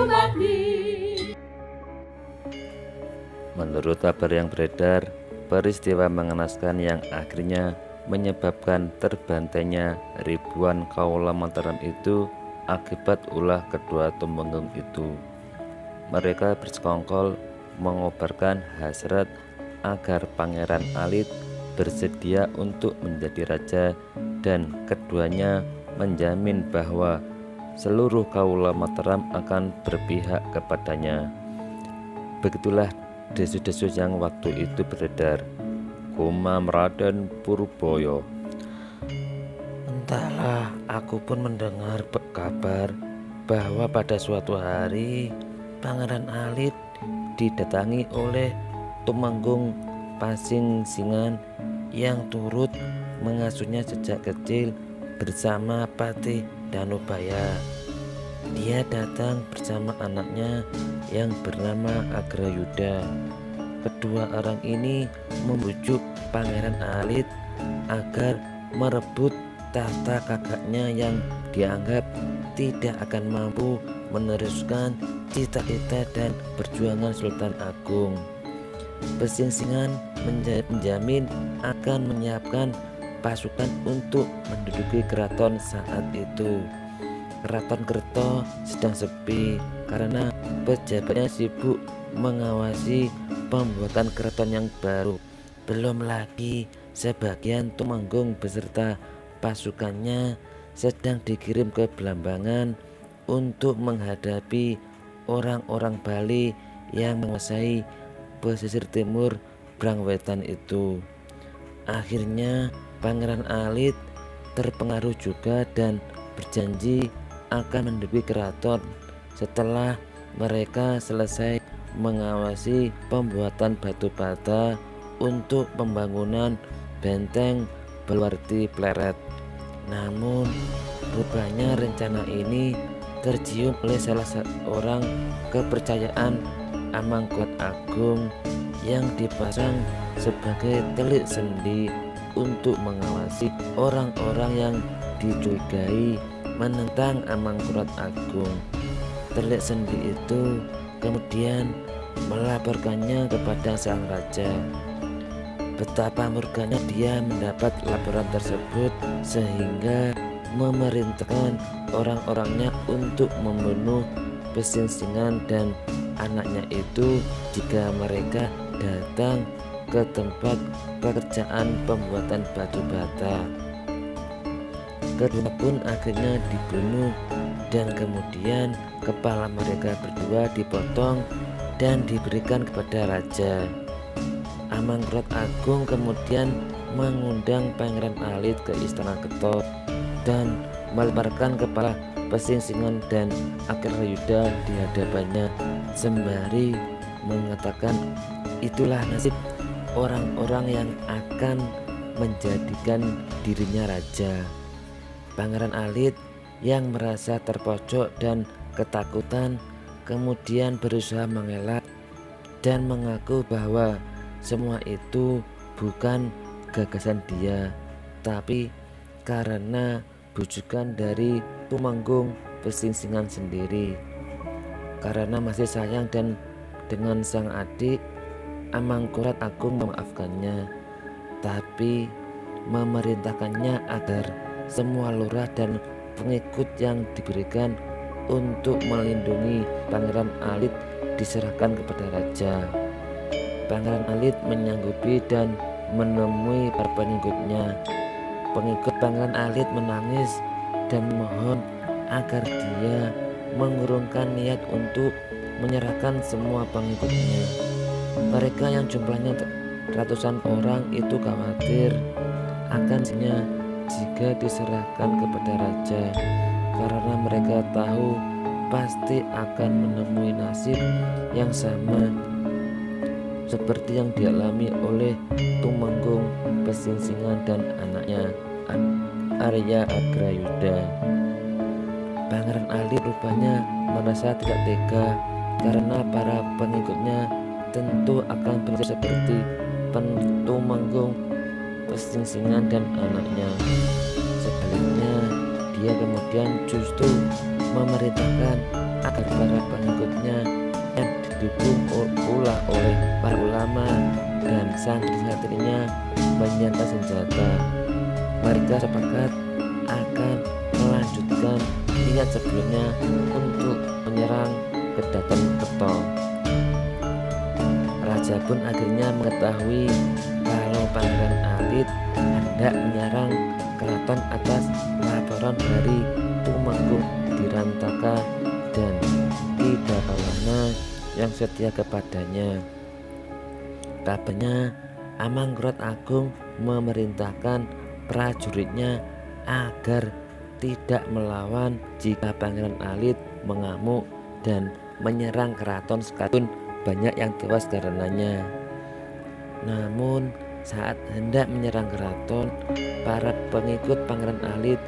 mati. Menurut kabar yang beredar, peristiwa mengenaskan yang akhirnya menyebabkan terbantainya ribuan kaula Mataram itu akibat ulah kedua tumenggung itu. Mereka bersekongkol mengobarkan hasrat agar Pangeran Alit bersedia untuk menjadi raja, dan keduanya menjamin bahwa seluruh kaula Mataram akan berpihak kepadanya. Begitulah desu-desu yang waktu itu beredar. Kumam Raden Purboyo. Entahlah, aku pun mendengar kabar bahwa pada suatu hari Pangeran Alit didatangi oleh Tumenggung Pasingsingan yang turut mengasuhnya sejak kecil bersama Patih Danubaya. Dia datang bersama anaknya yang bernama Agrayuda. Kedua orang ini membujuk Pangeran Alit agar merebut tahta kakaknya yang dianggap tidak akan mampu meneruskan cita-cita dan perjuangan Sultan Agung. Pasingsingan menjamin akan menyiapkan pasukan untuk menduduki keraton saat itu. Keraton Kerto sedang sepi karena pejabatnya sibuk mengawasi pembuatan keraton yang baru. Belum lagi sebagian Tumenggung beserta pasukannya sedang dikirim ke Blambangan untuk menghadapi orang-orang Bali yang menguasai pesisir timur Brangwetan itu. Akhirnya Pangeran Alit terpengaruh juga dan berjanji akan menduduki keraton setelah mereka selesai mengawasi pembuatan batu bata untuk pembangunan benteng Baluarti Pleret. Namun rupanya rencana ini tercium oleh salah seorang kepercayaan Amangkurat Agung yang dipasang sebagai telik sendi untuk mengawasi orang-orang yang dicurigai menentang Amangkurat Agung. Telik sendi itu kemudian melaporkannya kepada sang raja. Betapa murkanya dia mendapat laporan tersebut sehingga memerintahkan orang-orangnya untuk membunuh Pasingsingan dan anaknya itu jika mereka datang ke tempat pekerjaan pembuatan batu bata. Kedua pun akhirnya dibunuh dan kemudian kepala mereka berdua dipotong dan diberikan kepada raja. Amangkurat Agung kemudian mengundang Pangeran Alit ke Istana Kerto dan melemparkan kepala Pasingsingan dan Agrayuda di hadapannya sembari mengatakan, itulah nasib orang-orang yang akan menjadikan dirinya raja. Pangeran Alit yang merasa terpojok dan ketakutan kemudian berusaha mengelak dan mengaku bahwa semua itu bukan gagasan dia, tapi karena bujukan dari Tumenggung Pasingsingan sendiri. Karena masih sayang dan dengan sang adik, Amangkurat Agung memaafkannya, tapi memerintahkannya agar semua lurah dan pengikut yang diberikan untuk melindungi Pangeran Alit diserahkan kepada raja. Pangeran Alit menyanggupi dan menemui para pengikutnya. Pengikut Pangeran Alit menangis dan memohon agar dia mengurungkan niat untuk menyerahkan semua pengikutnya. Mereka yang jumlahnya ratusan orang itu khawatir akan jika diserahkan kepada raja, karena mereka tahu pasti akan menemui nasib yang sama seperti yang dialami oleh Tumenggung Pasingsingan dan anaknya Arya Agrayuda. Pangeran Alit rupanya merasa tidak tega karena para pengikutnya tentu akan bernasib seperti Tumenggung Pasingsingan dan anaknya. Sebaliknya, dia kemudian justru memerintahkan agar para pengikutnya yang didukung pula oleh para ulama dan santri-santrinya menyandang senjata. Mereka sepakat akan melanjutkan niat sebelumnya untuk menyerang ke Daton Kerto. Raja pun akhirnya mengetahui kalau Pangeran Alit hendak menyerang keraton atas laporan dari Tumenggung Dirantaka dan Ki Dapawana yang setia kepadanya. Kabarnya Amangkurat Agung memerintahkan prajuritnya agar tidak melawan jika Pangeran Alit mengamuk dan menyerang keraton, sekalipun banyak yang tewas karenanya. Namun saat hendak menyerang keraton, para pengikut Pangeran Alit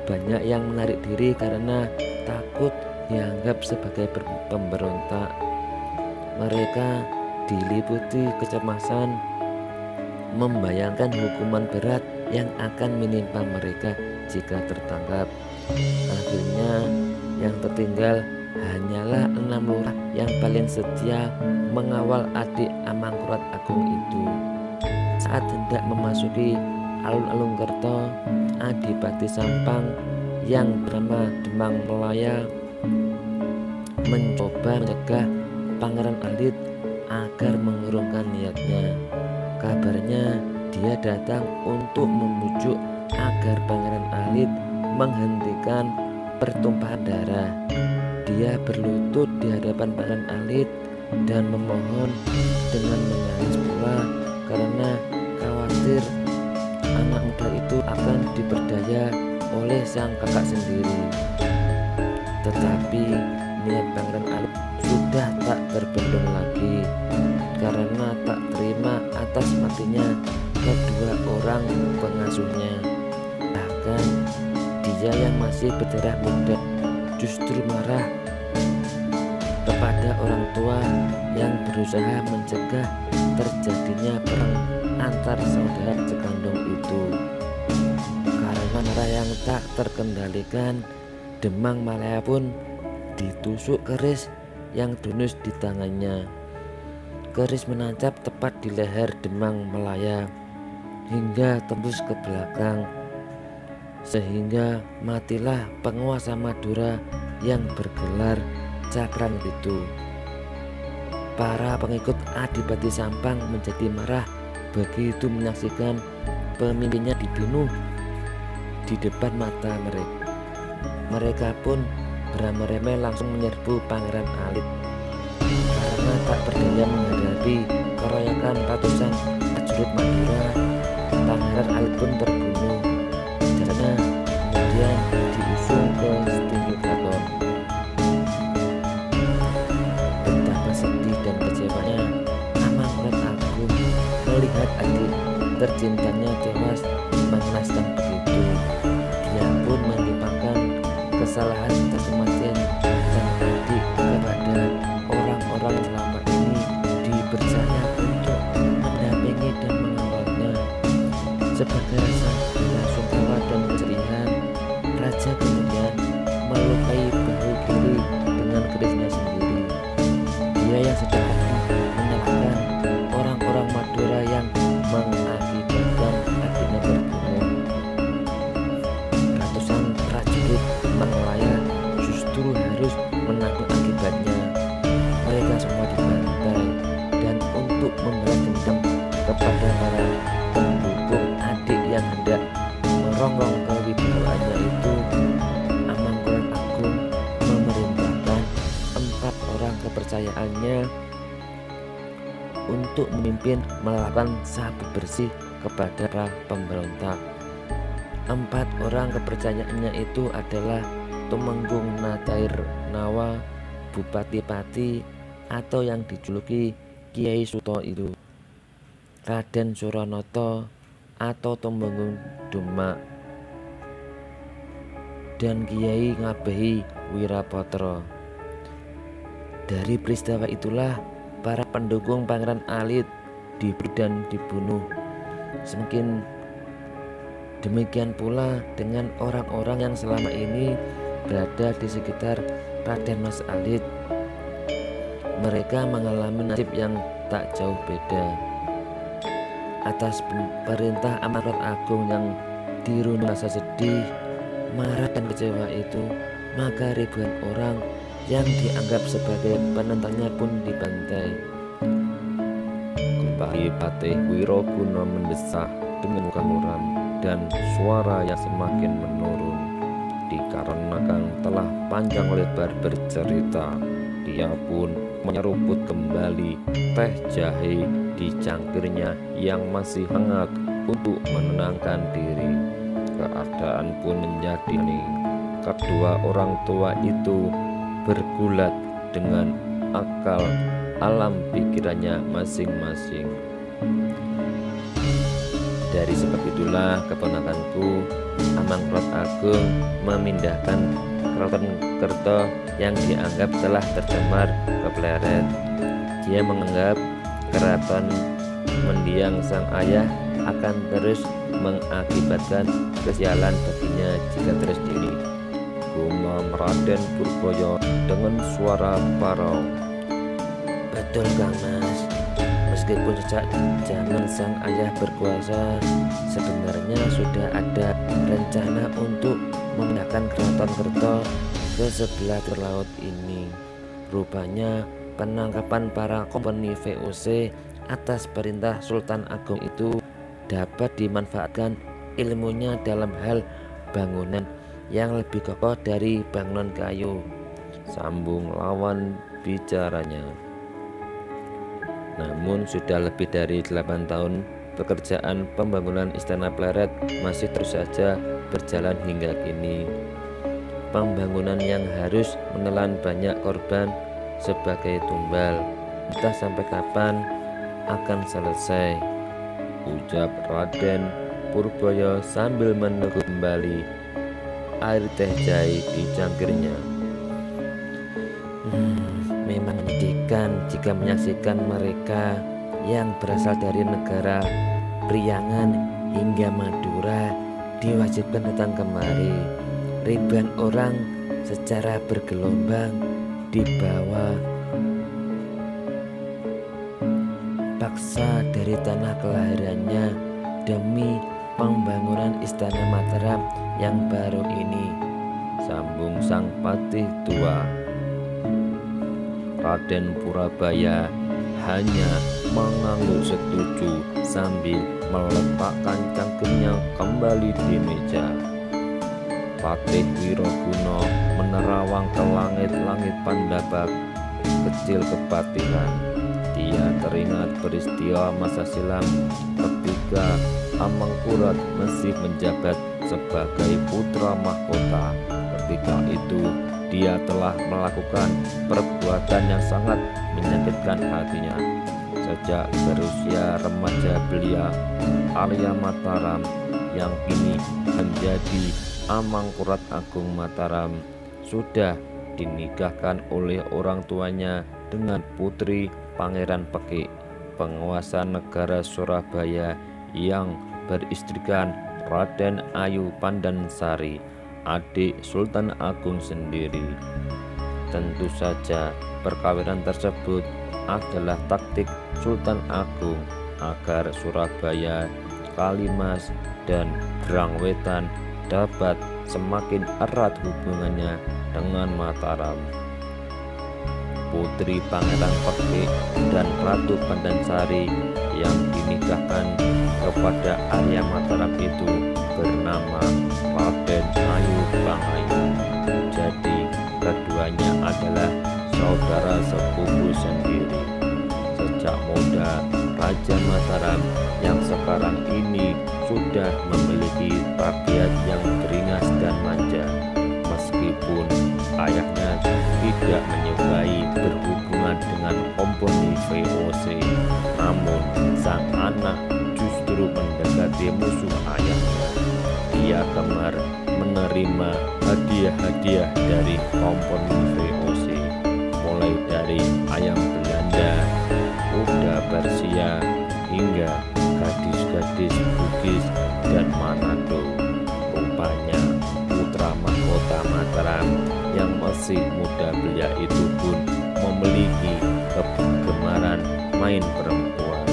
banyak yang menarik diri karena takut dianggap sebagai pemberontak. Mereka diliputi kecemasan membayangkan hukuman berat yang akan menimpa mereka jika tertangkap. Akhirnya yang tertinggal hanyalah 6 lurah yang paling setia mengawal adik Amangkurat Agung itu. Saat hendak memasuki alun-alun Kerto, Adipati Sampang yang bernama Demang Melaya mencoba mencegah Pangeran Alit agar mengurungkan niatnya. Kabarnya dia datang untuk membujuk agar Pangeran Alit menghentikan pertumpahan darah. Dia berlutut di hadapan Pangeran Alit dan memohon dengan menangis pula karena khawatir anak muda itu akan diperdaya oleh sang kakak sendiri. Tetapi niat Pangeran Alit sudah tak terbendung lagi karena tak terima atas matinya kedua orang pengasuhnya. Bahkan dia yang masih berdarah muda justru marah kepada orang tua yang berusaha mencegah terjadinya perang antar saudara sekandung itu. Karena marah yang tak terkendalikan, Demang Malaya pun ditusuk keris yang tunus di tangannya. Keris menancap tepat di leher Demang Melaya hingga tembus ke belakang, sehingga matilah penguasa Madura yang bergelar Cakran itu. Para pengikut Adipati Sampang menjadi marah begitu menyaksikan pemimpinnya dibunuh di depan mata mereka. Mereka pun beramai-ramai langsung menyerbu Pangeran Alit. Karena tak berdaya menghadapi keroyokan ratusan prajurit Madura, Pangeran Alit pun terbunuh. Karena kemudian diusung ke setinggi keraton. Betapa sedih dan kecewanya Amangkurat Agung melihat adik tercintanya tewas mengenaskan begitu. Dia pun menimpakan kesalahan atas kematian sang adik kepada orang-orang selama ini dipercaya untuk mendampingi dan mengawalnya. Sebagai rasa bela sungkawa dan kesedihan, raja kemudian melukai bahu kiri dengan kerisnya sendiri. Dia yang sejak tadi menyalahkan orang-orang Madura yang mengakibatkan adiknya terbunuh. Ratusan prajurit Malaya justru harus menanggung akibatnya. Mereka semua dibantai, dan untuk membalas dendam kepada para pendukung adik yang hendak merongrong kewibawaannya itu, Amangkurat Agung memerintahkan 4 orang kepercayaannya untuk memimpin melakukan sabu bersih kepada para pemberontak. 4 orang kepercayaannya itu adalah Tumenggung Natair Nawa, Bupati Pati atau yang dijuluki Kiai Suto itu, Raden Suranoto atau Tumenggung Demak, dan Kiai Ngabehi Wirapotro. Dari peristiwa itulah para pendukung Pangeran Alit diburu dan dibunuh. Semakin demikian pula dengan orang-orang yang selama ini berada di sekitar Raden Mas Alit, mereka mengalami nasib yang tak jauh beda. Atas perintah Amarot Agung yang dirundung rasa sedih, marah dan kecewa itu, maka ribuan orang yang dianggap sebagai penentangnya pun dibantai. Kembali Patih Wiroguna mendesah dengan muka muram dan suara yang semakin menurun. Dikarenakan telah panjang lebar bercerita, dia pun menyeruput kembali teh jahe di cangkirnya yang masih hangat untuk menenangkan diri. Keadaan pun menjadi hening. Kedua orang tua itu bergulat dengan akal alam pikirannya masing-masing. Dari sebab itulah keponakanku Amangkurat Agung memindahkan Keraton Kerto yang dianggap telah tercemar ke Pleret. Dia menganggap keraton mendiang sang ayah akan terus mengakibatkan kesialan baginya jika terus diri. Gumam Raden Purboyo dengan suara parau. Betul Kang Mas, meskipun sejak zaman sang ayah berkuasa, sebenarnya sudah ada rencana untuk memindahkan Keraton Kerto ke sebelah laut ini. Rupanya penangkapan para kompeni VOC atas perintah Sultan Agung itu dapat dimanfaatkan ilmunya dalam hal bangunan yang lebih kokoh dari bangunan kayu, sambung lawan bicaranya. Namun sudah lebih dari 8 tahun pekerjaan pembangunan Istana Pleret masih terus saja berjalan hingga kini. Pembangunan yang harus menelan banyak korban sebagai tumbal, entah sampai kapan akan selesai, ucap Raden Purboyo sambil meneguk kembali air teh jahe di cangkirnya. Memang menyedihkan jika menyaksikan mereka yang berasal dari negara Priangan hingga Madura diwajibkan datang kemari. Ribuan orang secara bergelombang dibawa paksa dari tanah kelahirannya demi pembangunan Istana Mataram yang baru ini, sambung sang patih tua. Raden Purabaya hanya mengangguk setuju sambil meletakkan cangkirnya kembali di meja. Patih Wiroguna menerawang ke langit-langit Pandabak kecil kepatihan. Dia teringat peristiwa masa silam ketika Amangkurat masih menjabat sebagai putra mahkota. Ketika itu dia telah melakukan perbuatan yang sangat menyakitkan hatinya. Sejak berusia remaja belia, Arya Mataram yang kini menjadi Amangkurat Agung Mataram sudah dinikahkan oleh orang tuanya dengan putri Pangeran Pekik, penguasa negara Surabaya yang beristrikan Raden Ayu Pandansari, adik Sultan Agung sendiri. Tentu saja perkawinan tersebut adalah taktik Sultan Agung agar Surabaya, Kalimas, dan Grangwetan dapat semakin erat hubungannya dengan Mataram. Putri Pangeran Pekik dan Ratu Pandansari yang dinikahkan kepada Arya Mataram itu bernama Raden Ayu Bangayu. Jadi keduanya adalah saudara sepupu sendiri. Sejak muda, Raja Mataram yang sekarang ini sudah memiliki tabiat yang beringas dan manja. Meskipun ayahnya tidak menyukai berhubungan dengan kompeni VOC, namun sang anak justru mendekati musuh ayahnya. Dia gemar menerima hadiah-hadiah dari kompeni VOC, mulai dari ayam Belanda, kuda Persia, hingga gadis-gadis Bugis dan Manado. Rupanya putra mahkota Mataram yang masih muda main perempuan.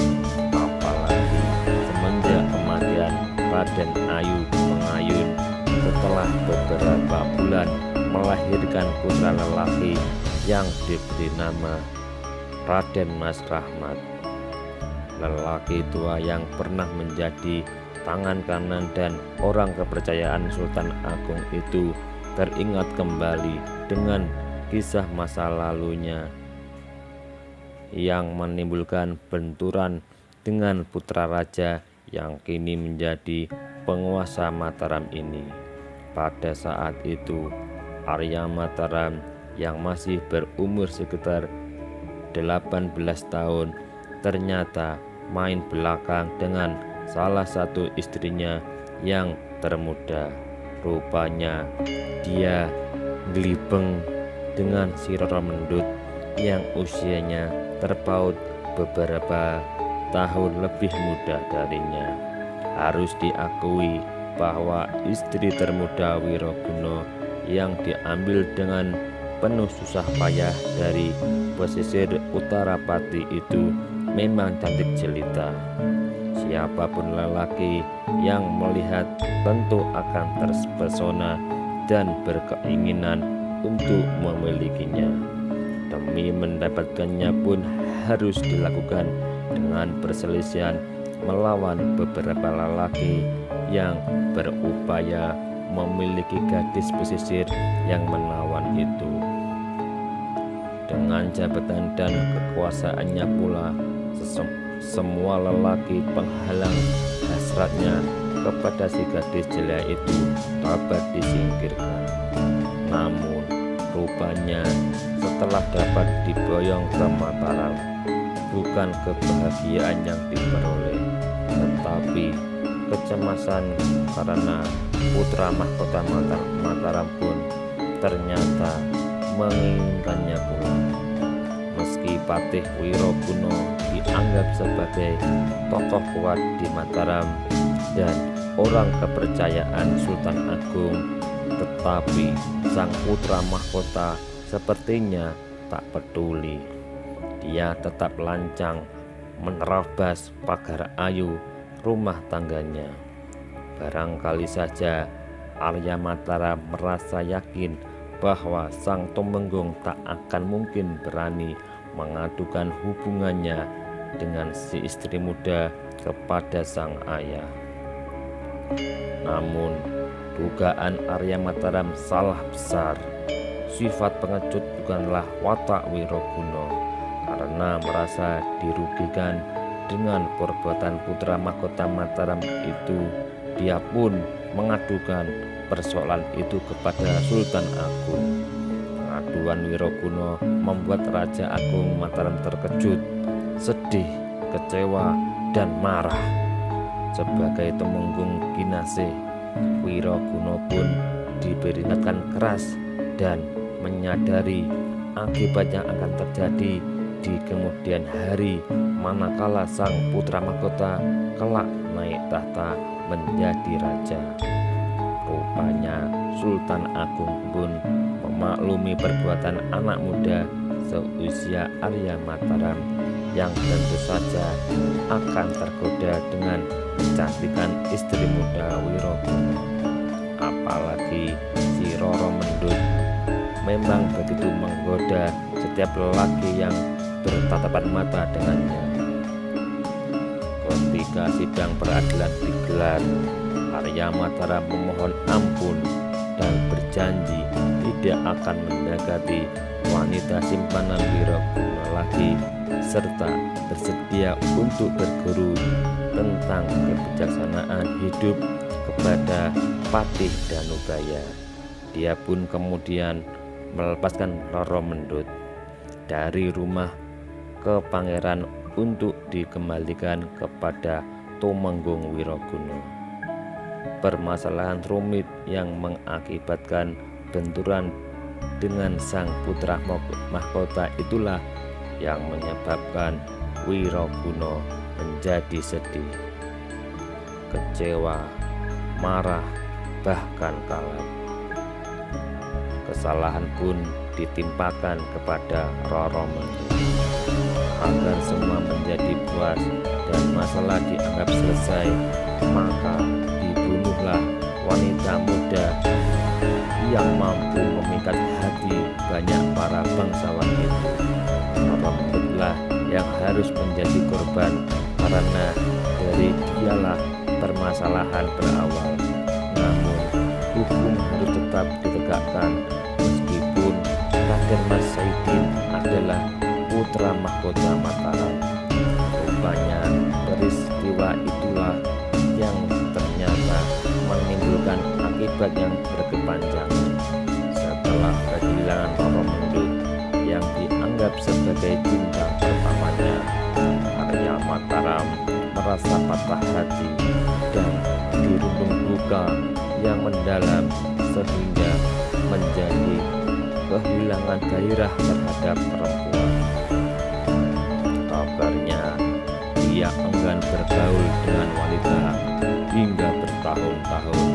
Apalagi semenjak kematian Raden Ayu Pengayun setelah beberapa bulan melahirkan putra lelaki yang diberi nama Raden Mas Rahmat. Lelaki tua yang pernah menjadi tangan kanan dan orang kepercayaan Sultan Agung itu teringat kembali dengan kisah masa lalunya yang menimbulkan benturan dengan putra raja yang kini menjadi penguasa Mataram ini. Pada saat itu Arya Mataram yang masih berumur sekitar 18 tahun ternyata main belakang dengan salah satu istrinya yang termuda. Rupanya dia gelibeng dengan si Roro Mendut yang usianya terpaut beberapa tahun lebih muda darinya. Harus diakui bahwa istri termuda Wiroguna yang diambil dengan penuh susah payah dari pesisir utara Pati itu memang cantik jelita. Siapapun lelaki yang melihat tentu akan terpesona dan berkeinginan untuk memilikinya. Demi mendapatkannya pun harus dilakukan dengan perselisihan melawan beberapa lelaki yang berupaya memiliki gadis pesisir yang menawan itu. Dengan jabatan dan kekuasaannya pula, semua lelaki penghalang hasratnya kepada si gadis jelek itu dapat disingkirkan. Namun rupanya setelah dapat diboyong ke Mataram, bukan kebahagiaan yang diperoleh, tetapi kecemasan karena putra mahkota Mataram pun ternyata menginginkannya pula. Meski Patih Wiroguna dianggap sebagai tokoh kuat di Mataram dan orang kepercayaan Sultan Agung, tetapi sang putra mahkota sepertinya tak peduli. Dia tetap lancang menerabas pagar ayu rumah tangganya. Barangkali saja Arya Mataram merasa yakin bahwa sang Tumenggung tak akan mungkin berani mengadukan hubungannya dengan si istri muda kepada sang ayah. Namun dugaan Arya Mataram salah besar. Sifat pengecut bukanlah watak Wiroguna. Karena merasa dirugikan dengan perbuatan putra mahkota Mataram itu, dia pun mengadukan persoalan itu kepada Sultan Agung. Pengaduan Wiroguna membuat Raja Agung Mataram terkejut, sedih, kecewa, dan marah. Sebagai Tumenggung Kinasih, Wiroguna pun diperingatkan keras dan menyadari akibat yang akan terjadi di kemudian hari manakala sang putra mahkota kelak naik tahta menjadi raja. Rupanya Sultan Agung pun memaklumi perbuatan anak muda seusia Arya Mataram yang tentu saja akan tergoda dengan kecantikan istri muda Wiroguna. Apalagi si Roro Mendut memang begitu menggoda setiap lelaki yang bertatapan mata dengannya. Ketika sidang peradilan digelar, Arya Mataram memohon ampun dan berjanji tidak akan mendekati wanita simpanan Wiroguna lagi, serta bersedia untuk berguru tentang kebijaksanaan hidup kepada Patih Danubaya. Dia pun kemudian melepaskan Roro Mendut dari rumah ke pangeran untuk dikembalikan kepada Tumenggung Wiroguna. Permasalahan rumit yang mengakibatkan benturan dengan sang putra mahkota itulah yang menyebabkan Wiroguna menjadi sedih, kecewa, marah, bahkan kalap. Kesalahan pun ditimpakan kepada Roro Mendut. Agar semua menjadi puas dan masalah dianggap selesai, maka dibunuhlah wanita muda yang mampu memikat hati banyak para bangsawan itu. Roro Mendutlah yang harus menjadi korban, karena dari dialah permasalahan berawal. Namun hukum harus tetap ditegakkan, meskipun Raden Mas Saidin adalah putra mahkota Mataram. Rupanya peristiwa itulah yang ternyata menimbulkan akibat yang berkepanjangan. Setelah kehilangan Roro Mendut yang dianggap sebagai cinta pertamanya, Arya Mataram merasa patah hati dan dirundung duka yang mendalam, sehingga menjadi kehilangan gairah terhadap perempuan. Kabarnya ia enggan bergaul dengan wanita hingga bertahun-tahun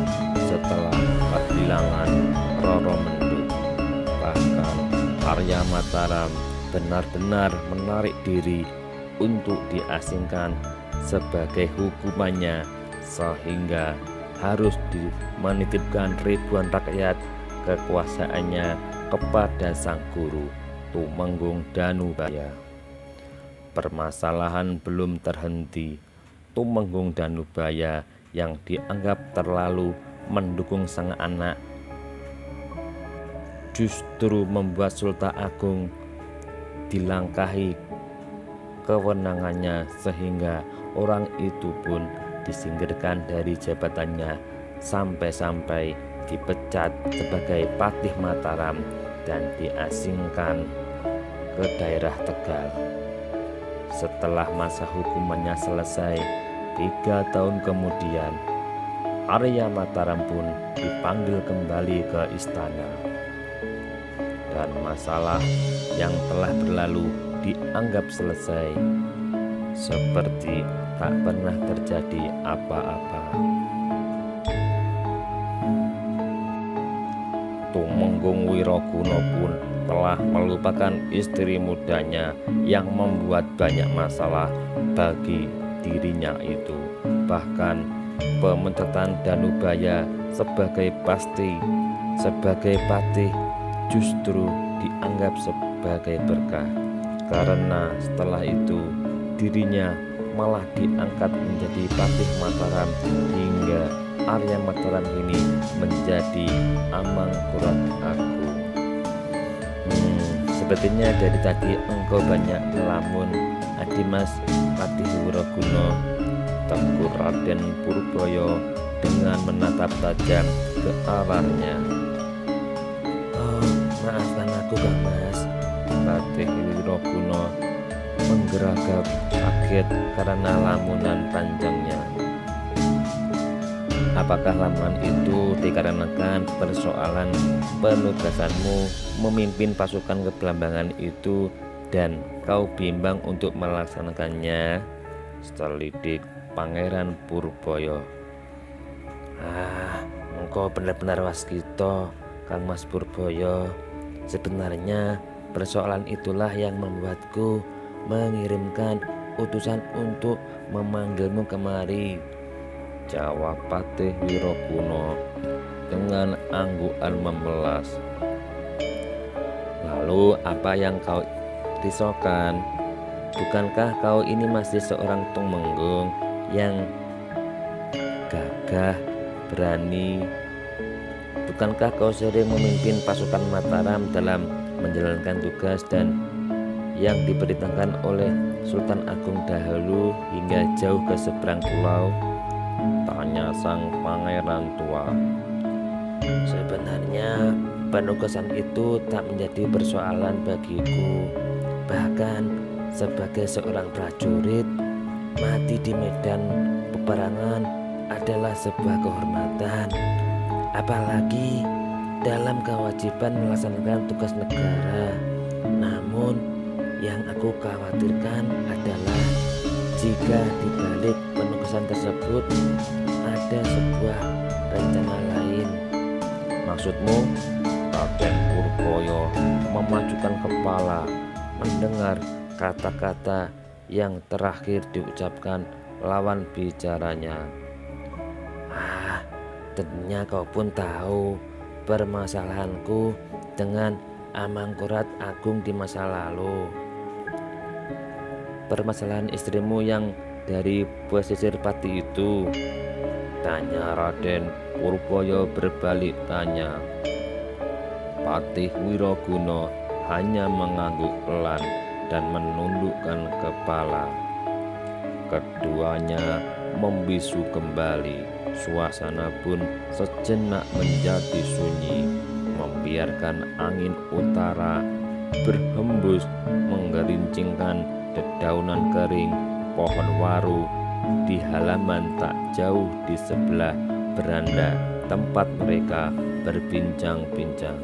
setelah kehilangan Roro Mendut. Bahkan Arya Mataram benar-benar menarik diri untuk diasingkan sebagai hukumannya, sehingga harus menitipkan ribuan rakyat kekuasaannya kepada sang guru Tumenggung Danubaya. Permasalahan belum terhenti. Tumenggung Danubaya yang dianggap terlalu mendukung sang anak justru membuat Sultan Agung dilangkahi kewenangannya, sehingga orang itu pun disingkirkan dari jabatannya, sampai-sampai dipecat sebagai Patih Mataram dan diasingkan ke daerah Tegal. Setelah masa hukumannya selesai 3 tahun kemudian, Arya Mataram pun dipanggil kembali ke istana, dan masalah yang telah berlalu dianggap selesai, seperti tak pernah terjadi apa-apa. Tumenggung Wiraguna pun telah melupakan istri mudanya yang membuat banyak masalah bagi dirinya itu. Bahkan pemecatan Danubaya sebagai patih justru dianggap sebagai berkah, karena setelah itu dirinya malah diangkat menjadi Patih Mataram, hingga Arya Mataram ini menjadi Amangkurat Agung. Sepertinya dari tadi engkau banyak melamun, Adimas Patih Wiraguna, tegur Raden Purbaya dengan menatap tajam ke arahnya. Oh, maafkan aku Kang Mas. Patih Wiraguna menggeragap kaget karena lamunan panjangnya. Apakah lamunan itu dikarenakan persoalan penugasanmu memimpin pasukan ke Belambangan itu dan kau bimbang untuk melaksanakannya? Selidik Pangeran Purbaya. Engkau benar-benar waskita, Kang Mas Purbaya. Sebenarnya persoalan itulah yang membuatku mengirimkan utusan untuk memanggilmu kemari, jawab Patih Wiraguna dengan anggukan memelas. Lalu apa yang kau risaukan? Bukankah kau ini masih seorang Tumenggung yang gagah, berani? Bukankah kau sering memimpin pasukan Mataram dalam menjalankan tugas dan yang diperintahkan oleh Sultan Agung dahulu hingga jauh ke seberang pulau? Tanya sang pangeran tua. Sebenarnya penugasan itu tak menjadi persoalan bagiku. Bahkan sebagai seorang prajurit, mati di medan peperangan adalah sebuah kehormatan, apalagi dalam kewajiban melaksanakan tugas negara. Namun yang aku khawatirkan adalah jika di balik penugasan tersebut ada sebuah rencana lain. Maksudmu? Raden Purbaya memajukan kepala mendengar kata-kata yang terakhir diucapkan lawan bicaranya. Tentunya kau pun tahu permasalahanku dengan Amangkurat Agung di masa lalu. Permasalahan istrimu yang dari pesisir Pati itu, tanya Raden Purbaya berbalik tanya. Patih Wiraguna hanya mengangguk pelan dan menundukkan kepala. Keduanya membisu kembali. Suasana pun sejenak menjadi sunyi, membiarkan angin utara berhembus menggerincingkan dedaunan kering pohon waru di halaman tak jauh di sebelah beranda tempat mereka berbincang-bincang.